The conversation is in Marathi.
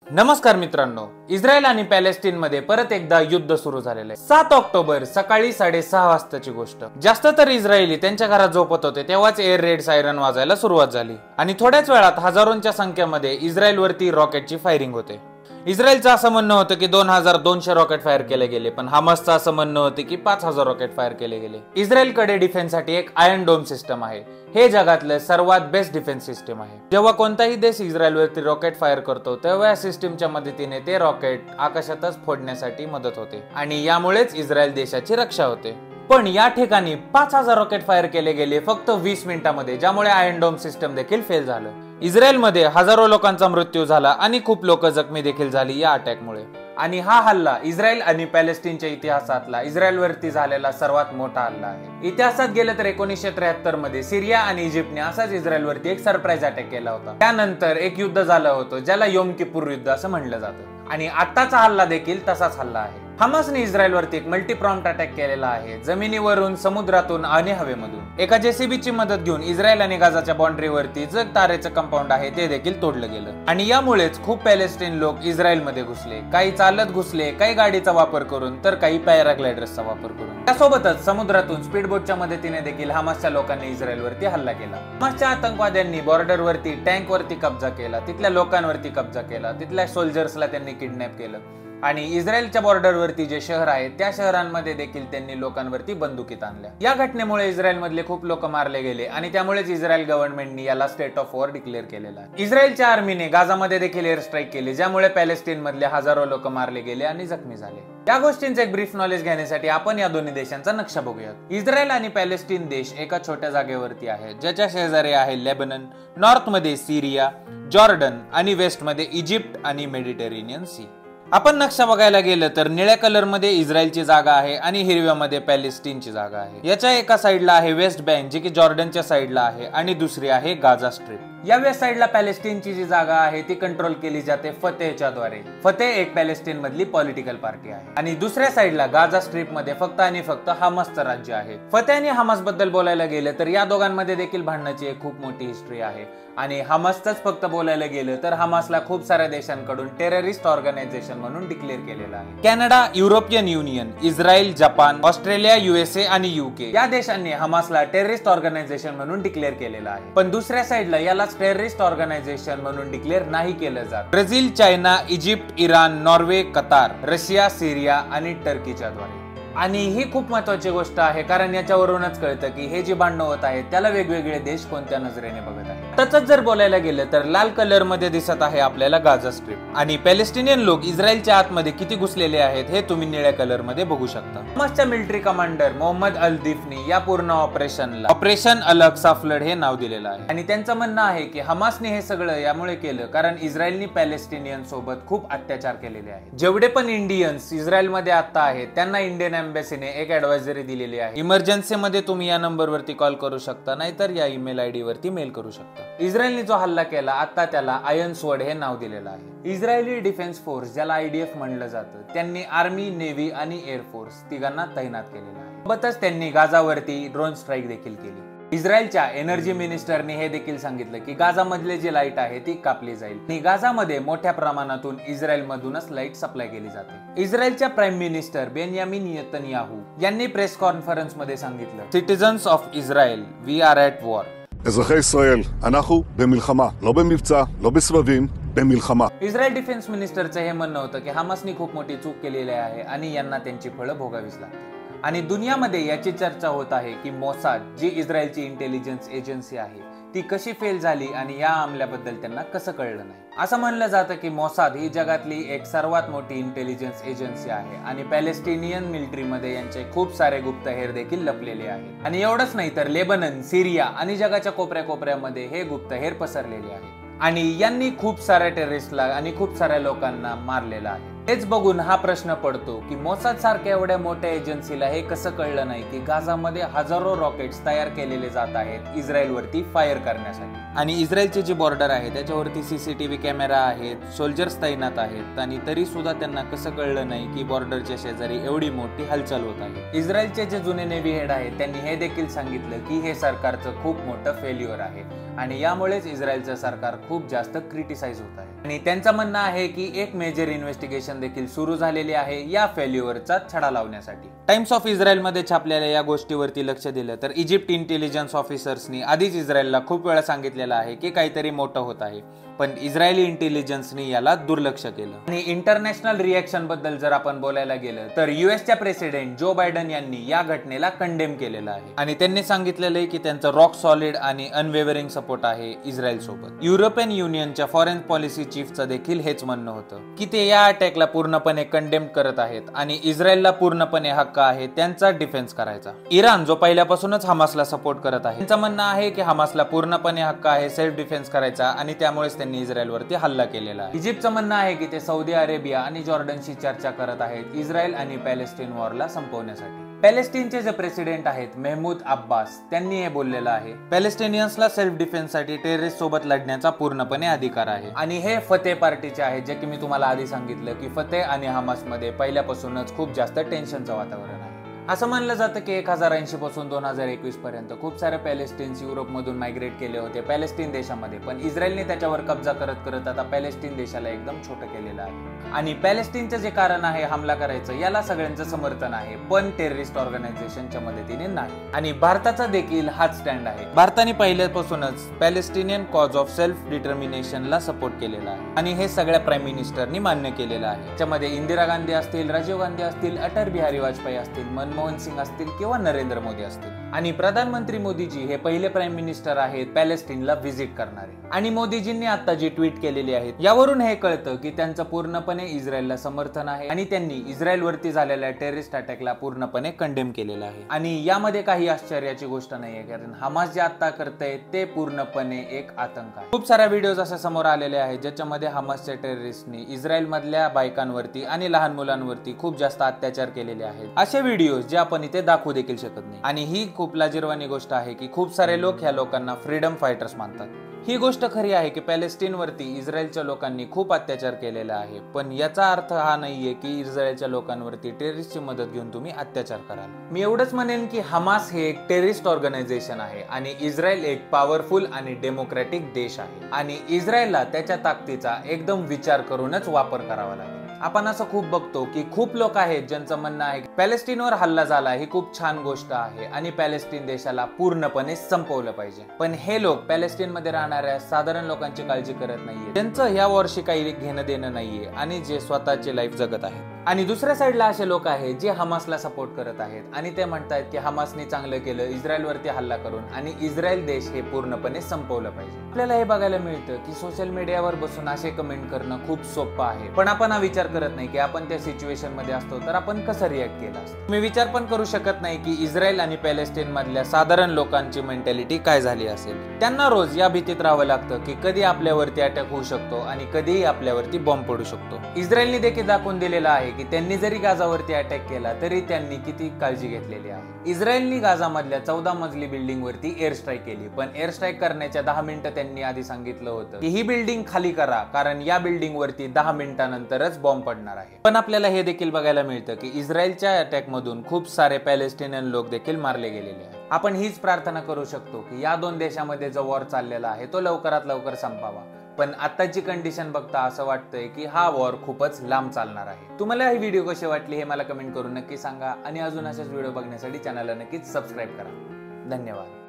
नमस्कार मित्रांनो, इस्रायल आणि पॅलेस्टाईन मध्ये परत एकदा युद्ध सुरू झालेलं आहे। 7 ऑक्टोबर सकाळी 6:30 वाजताची गोष्ट। जास्त तर इस्रायली त्यांच्या घरात झोपत होते तेव्हाच एअर रेड सायरन वाजायला सुरुवात झाली आणि थोड्याच वेळात हजारोंच्या संख्येमध्ये इस्रायलवरती रॉकेटची फायरिंग होते। इस्रायलचं असं म्हणणं होतं की 2200 रॉकेट फायर केले गेले, पण हमासचं असं म्हणणं होतं की 5000 रॉकेट फायर केले गेले। इस्रायलकडे डिफेन्ससाठी एक आयर्न डोम सिस्टम आहे। हे जगातलं सर्वात बेस्ट डिफेन्स सिस्टम आहे। जेव्हा कोणताही देश इस्रायलवरती रॉकेट फायर करतो तेव्हा या सिस्टमच्या मदतीने ते रॉकेट आकाशातच फोडण्यासाठी मदत होते आणि यामुळेच इस्रायल देशाची रक्षा होते। पण या ठिकाणी 5000 रॉकेट फायर केले गेले फक्त 20 मिनिटांमध्ये, ज्यामुळे आयर्न डोम सिस्टम देखील फेल झालं। इस्रायलमध्ये हजारो लोकांचा मृत्यू झाला आणि खूप लोक जखमी देखील झाली या अटॅकमुळे। आणि हा हल्ला इस्रायल आणि पॅलेस्टाईनच्या इतिहासातला इस्रायलवरती झालेला सर्वात मोठा हल्ला आहे। इतिहासात गेलं तर 1973 मध्ये सिरिया आणि इजिप्तने असाच इस्रायलवरती एक सरप्राईज अटॅक केला होता। त्यानंतर एक युद्ध झालं होतं ज्याला योम किप्पूर युद्ध असं म्हटलं जातं आणि आताचा हल्ला देखील तसाच हल्ला आहे। हमासने इस्रायलवरती एक मल्टीप्रॉम्प्ट अटॅक केलेला आहे, जमिनीवरून, समुद्रातून आणि हवेमधून। एका जेसीबीची मदत घेऊन इस्रायल आणि गाझाच्या बाउंड्रीवरती जग तारेचं कंपाऊंड आहे ते देखील तोडलं गेलं आणि यामुळेच खूप पॅलेस्टाईन लोक इस्रायलमध्ये घुसले। काही चालत घुसले, काही गाडीचा वापर करून, तर काही पॅराग्लायडर्सचा वापर करून। त्यासोबतच समुद्रातून स्पीडबोटच्या मदतीने देखील हमासच्या लोकांनी इस्रायलवरती हल्ला केला। हमासच्या आतंकवाद्यांनी बॉर्डरवरती, टँकवरती कब्जा केला, तिथल्या लोकांवरती कब्जा केला, तिथल्या सोल्जर्सला त्यांनी किडनॅप केलं आणि इस्रायलच्या बॉर्डरवरती जे शहर आहेत त्या शहरांमध्ये देखील त्यांनी लोकांवरती बंदुकीत आणल्या। या घटनेमुळे इस्रायलमधले खूप लोक मारले गेले आणि त्यामुळेच इस्रायल गव्हर्नमेंटनी याला स्टेट ऑफ वॉर डिक्लेअर केलेला आहे। इस्रायलच्या आर्मीने गाझामध्ये देखील एअर स्ट्राईक केली, ज्यामुळे पॅलेस्टाईन मधले हजारो लोक मारले गेले आणि जखमी झाले। या गोष्टींचे एक ब्रीफ नॉलेज घेण्यासाठी आपण या दोन्ही देशांचा नक्षा बघूयात। इस्रायल आणि पॅलेस्टाईन देश एका छोट्या जागेवरती आहेत, ज्याच्या शेजारी आहे लेबनन, नॉर्थ मध्ये सिरिया, जॉर्डन आणि वेस्ट मध्ये इजिप्त आणि मेडिटेरेनियन सी। आपण नक्षा बघायला गेलं तर निळ्या कलर मध्ये इस्रायलची जागा आहे आणि हिरव्यामध्ये पॅलेस्टाईनची जागा आहे। याच्या एका साइडला आहे वेस्ट बँक, जी की जॉर्डनच्या साइडला आहे, आणि दुसरी आहे गाझा स्ट्रिप। या वेस्ट साइडला पॅलेस्टाईनची जी जागा आहे ती कंट्रोल केली जाते फतेहच्या द्वारे। फतेह एक पॅलेस्टाईन मधली पॉलिटिकल पार्टी आहे आणि दुसऱ्या साइडला गाझा स्ट्रिप मध्ये फक्त आणि फक्त हमासचं राज्य आहे। फतेह आणि हमास बद्दल बोलायला गेलं तर या दोघांमध्ये देखील भांडणाची एक खूप मोठी हिस्ट्री आहे आणि हमासच फक्त बोलायला गेलं तर हमासला खूप साऱ्या देशांकडून टेररिस्ट ऑर्गनायझेशन म्हणून डिक्लेअर केलेलं आहे। Canada, European union, Israel, Japan, Australia, USA आणि UK या देशांनी हमासला टेररिस्ट ऑर्गनायझेशन म्हणून डिक्लेअर केलेलं आहे। पण दुसऱ्या साइडला याला टेररिस्ट ऑर्गनायझेशन म्हणून डिक्लेअर नाही केलं जात। Brazil, China, Egypt, Iran, Norway, Qatar, Russia, Syria आणि टर्कीच्या द्वारे। आणि ही खूप महत्वाची गोष्ट आहे, कारण याच्यावरूनच कळतं की हे जे भांडण होत आहेत त्याला वेगवेगळे देश कोणत्या नजरेने बघत आहेत। तसंच जर बोलायला गेलं तर लाल कलर मध्ये दिसत आहे आपल्याला गाझा स्ट्रिप आणि पॅलेस्टिनियन लोक इस्रायलच्या आतमध्ये किती घुसलेले आहेत हे तुम्ही निळ्या कलर मध्ये बघू शकता। हमासच्या मिलिटरी कमांडर मोहम्मद अल दिफनी या पूर्ण ऑपरेशनला ऑपरेशन अल अक्सा फ्लड हे नाव दिलेलं आहे आणि त्यांचं म्हणणं आहे की हमासने हे सगळं यामुळे केलं कारण इस्रायलनी पॅलेस्टिनियन सोबत खूप अत्याचार केलेले आहेत। जेवढे पण इंडियन्स इस्रायलमध्ये आता आहेत त्यांना इंडियन एम्बेसीने एक ऍडवायझरी दिलेली आहे। इमर्जन्सी मध्ये तुम्ही या नंबरवरती कॉल करू शकता, नाहीतर या ईमेल आयडी वरती मेल करू शकता। इस्रायलने जो हल्ला केला आता त्याला आयर्न स्वॉर्ड हे नाव दिलेलं आहे। इस्रायली डिफेन्स फोर्स, ज्याला IDF म्हणलं जातं, त्यांनी आर्मी, नेव्ही आणि एअरफोर्स तिघांना तैनात केलेलं आहे। सोबतच त्यांनी गाझावरती ड्रोन स्ट्राईक देखील केली। इस्रायलच्या एनर्जी मिनिस्टरने हे देखील सांगितलं की गाझा मधले जे लाईट आहे ती कापली जाईल आणि गाझामध्ये मोठ्या प्रमाणातून इस्रायल मधूनच लाईट सप्लाय केली जाते। इस्रायलच्या प्राईम मिनिस्टर बेंजामिन नेतन्याहू यांनी प्रेस कॉन्फरन्स मध्ये सांगितलं, citizens of Israel, we are at war. אזרחי ישראל, אנחנו במלחמה, לא במבצע, לא בסבבים, במלחמה. Israel defence मिनिस्टरचं हे म्हणणं होतं की हमासनी खूप मोठी चूक केलेली आहे आणि यांना त्यांची फळं भोगावीच लागतील। आणि दुनियामध्ये याची चर्चा होत आहे की मोसाद, जी इस्रायलची इंटेलिजन्स एजन्सी आहे, ती कशी फेल झाली आणि या हमल्याबद्दल त्यांना कसं कळलं नाही। असं म्हणलं जातं की मोसाद ही जगातली एक सर्वात मोठी इंटेलिजन्स एजन्सी आहे आणि पॅलेस्टिनियन मिलिटरीमध्ये यांचे खूप सारे गुप्तहेर देखील लपलेले आहेत। आणि एवढंच नाही तर लेबनन, सिरिया आणि जगाच्या कोपऱ्याकोपऱ्यामध्ये हे गुप्तहेर पसरलेले आहे आणि यांनी खूप साऱ्या टेररिस्टला आणि खूप साऱ्या लोकांना मारलेलं आहे। हेच बघून हा प्रश्न पडतो की मोसाद सारख्या एवढ्या मोठ्या एजन्सीला हे कसं कळलं नाही की गाझामध्ये हजारो रॉकेट्स तयार केलेले जात आहेत इस्रायलवरती फायर करण्यासाठी। आणि इस्रायलची जी बॉर्डर आहे त्याच्यावरती CCTV कॅमेरा आहेत, सोल्जर्स तैनात आहेत, आणि तरी सुद्धा त्यांना कसं कळलं नाही की बॉर्डरच्या शेजारी एवढी मोठी हालचाल होत आहे। इस्रायलचे जे जुने नेव्ही हेड आहेत त्यांनी हे देखील सांगितलं की हे सरकारचं खूप मोठं फेल्युअर आहे आणि यामुळेच इस्रायलचं सरकार खूप जास्त क्रिटिसाइज होत आहे आणि त्यांचं म्हणणं आहे की एक मेजर इन्व्हेस्टिगेशन देखील सुरू झालेली आहे या फेल्युअरचा छडा लावण्यासाठी। टाइम्स ऑफ इस्रायलमध्ये छापलेल्या या गोष्टीवरती लक्ष दिलं तर इजिप्त इंटेलिजन्स ऑफिसर्सनी आधीच इस्रायलला खूप वेळा सांगितलेलं आहे की काहीतरी मोठं होत आहे, पण इस्रायली इंटेलिजन्सनी याला दुर्लक्ष केलं। आणि इंटरनॅशनल रिएक्शन बद्दल जर आपण बोलायला गेलं तर यूएसच्या प्रेसिडेंट जो बायडन यांनी या घटनेला कंडेम केलेलं आहे आणि त्यांनी सांगितलेलं आहे की त्यांचं रॉक सॉलिड आणि अनवेवरिंग सपोर्ट आहे इस्रायल सोबत। युरोपियन युनियनच्या फॉरेन पॉलिसी चीफचं देखील हेच म्हणणं होतं की ते या अटॅकला पूर्णपणे कंडेम करत आहेत आणि इस्रायलला पूर्णपणे हक्क आहे त्यांचा डिफेन्स करायचा। इराण जो पहिल्यापासूनच हमासला सपोर्ट करत आहे त्यांचं म्हणणं आहे की हमासला पूर्णपणे हक्क आहे सेल्फ डिफेन्स करायचा आणि त्यामुळेच त्यांनी इस्रायलवरती हल्ला केलेला आहे। इजिप्तचं म्हणणं आहे की ते सौदी अरेबिया आणि जॉर्डनशी चर्चा करत आहेत इस्रायल आणि पॅलेस्टाईन वॉरला संपवण्यासाठी। पॅलेस्टाईनचे जे प्रेसिडेंट आहेत महमूद अब्बास त्यांनी हे बोललेलं आहे पॅलेस्टाईनियन्सला सेल्फ डिफेन्स साठी टेररिस्ट सोबत लढण्याचा पूर्णपणे अधिकार आहे आणि हे फतेह पार्टीचे आहे जे की मी तुम्हाला आधी सांगितलं की फतेह आणि हमास मध्ये पहिल्यापासूनच खूप जास्त टेन्शनचं वातावरण आहे। असं मानलं जातं की 1080 पासून 2021 पर्यंत खूप सारे पॅलेस्टाईन्स युरोपमधून मायग्रेट केले होते पॅलेस्टाईन देशामध्ये, पण इस्रायलने त्याच्यावर कब्जा करत करत आता पॅलेस्टाईन देशाला एकदम छोटं केलेलं आहे आणि पॅलेस्टाईनचं जे कारण आहे हमला करायचं याला सगळ्यांचं समर्थन आहे पण टेररिस्ट ऑर्गनायझेशनच्या मदतीने नाही। आणि भारताचा देखील हाच स्टँड आहे। भारताने पहिल्यापासूनच पॅलेस्टिनियन कॉज ऑफ सेल्फ डिटर्मिनेशनला सपोर्ट केलेला आहे आणि हे सगळ्या प्राईम मिनिस्टरनी मान्य केलेलं आहे। त्याच्यामध्ये इंदिरा गांधी असतील, राजीव गांधी असतील, अटल बिहारी वाजपेयी असतील, मनमोहन सिंग असतील किंवा नरेंद्र मोदी असतील आणि प्रधानमंत्री मोदीजी हे पहिले प्राईम मिनिस्टर आहेत पॅलेस्टाईनला व्हिजिट करणारे। आणि मोदीजींनी आता जी ट्विट केलेली आहे यावरून हे कळतं की त्यांचं पूर्णपणे इस्रायलला समर्थन आहे आणि त्यांनी इस्रायलवरती झालेल्या टेररिस्ट अटॅकला पूर्णपणे कंडेम केलेलं आहे। आणि यामध्ये काही आश्चर्याची गोष्ट नाहीये कारण हमास जे आता करतंय ते पूर्णपणे एक आतंक आहे। खूप साऱ्या व्हिडिओज असे समोर आलेले आहेत ज्याच्यामध्ये हमासच्या टेररिस्टनी इस्रायल मधल्या बायकांवरती आणि लहान मुलांवरती खूप जास्त अत्याचार केलेले आहेत। असे व्हिडिओज जे आपण इथे दाखवू देखील शकत नाही आणि ही खूप लाजिरवाणी गोष्ट आहे की खूप सारे लोक ह्या लोकांना फ्रीडम फायटर्स मानतात। ही गोष्ट खरी आहे की पॅलेस्टाईनवरती इस्रायलच्या लोकांनी खूप अत्याचार केलेला आहे, पण याचा अर्थ हा नाहीये की इस्रायलच्या लोकांवरती टेररिस्टची मदत घेऊन तुम्ही अत्याचार कराल। मी एवढंच म्हणेन की हमास हे एक टेररिस्ट ऑर्गनायझेशन आहे आणि इस्रायल एक पॉवरफुल आणि डेमोक्रॅटिक देश आहे आणि इस्रायलला त्याच्या ताकदीचा एकदम विचार करूनच वापर करावा लागेल। आपण असं खूप बघतो की खूप लोक आहेत ज्यांचं म्हणणं आहे की पॅलेस्टाईनवर हल्ला झाला ही खूप छान गोष्ट आहे आणि पॅलेस्टाईन देशाला पूर्णपणे संपवलं पाहिजे, पण हे लोक पॅलेस्टाईन मध्ये राहणाऱ्या साधारण लोकांची काळजी करत नाहीये, त्यांचं ह्या वर्षी काही घेणं देणं नाहीये आणि जे स्वतःची लाईफ जगत आहेत। आणि दुसऱ्या साईडला असे लोक आहेत जे हमासला सपोर्ट करत आहेत आणि ते म्हणतात की हमासने चांगलं केलं इस्रायलवरती हल्ला करून आणि इस्रायल देश हे पूर्णपणे संपवलं पाहिजे। आपल्याला हे बघायला मिळतं की सोशल मीडियावर बसून असे कमेंट करणं खूप सोपं आहे, पण आपण हा विचार करत नाही की आपण त्या सिच्युएशन मध्ये असतो तर आपण कसं रिॲक्ट केलं असतं। मी विचार पण करू शकत नाही की इस्रायल आणि पॅलेस्टाईन मधल्या साधारण लोकांची मेंटॅलिटी काय झाली असेल। त्यांना रोज या भीतीत राहावं लागतं की कधी आपल्यावरती अटॅक होऊ शकतो आणि कधीही आपल्यावरती बॉम्ब पडू शकतो। इस्रायलने देखील दाखवून दिलेलं आहे की त्यांनी जरी गाझावरती अटॅक केला तरी त्यांनी किती काळजी घेतलेली आहे। इस्रायलने गाझामधल्या 14 मजली बिल्डिंग वरती एअर स्ट्राईक केली, पण एअर स्ट्राईक करण्याच्या 10 मिनिटं त्यांनी आधी सांगितलं होतं की ही बिल्डिंग खाली करा कारण या बिल्डिंग वरती 10 मिनिटांनंतरच बॉम्ब पडणार आहे। पण आपल्याला हे देखील बघायला मिळतं की इस्रायलच्या अटॅक मधून खूप सारे पॅलेस्टिनियन लोक देखील मारले गेलेले आहेत। आपण हीच प्रार्थना करू शकतो की या दोन देशामध्ये जो वॉर चाललेला आहे तो लवकरात लवकर संपावा, पण आताची कंडिशन बघता असं वाटतंय की हा वॉर खूपच लांब चालणार आहे। तुम्हाला ही व्हिडिओ कशी वाटली हे मला कमेंट करून नक्की सांगा आणि अजून अशाच व्हिडिओ बघण्यासाठी चॅनलला नक्कीच सबस्क्राईब करा। धन्यवाद।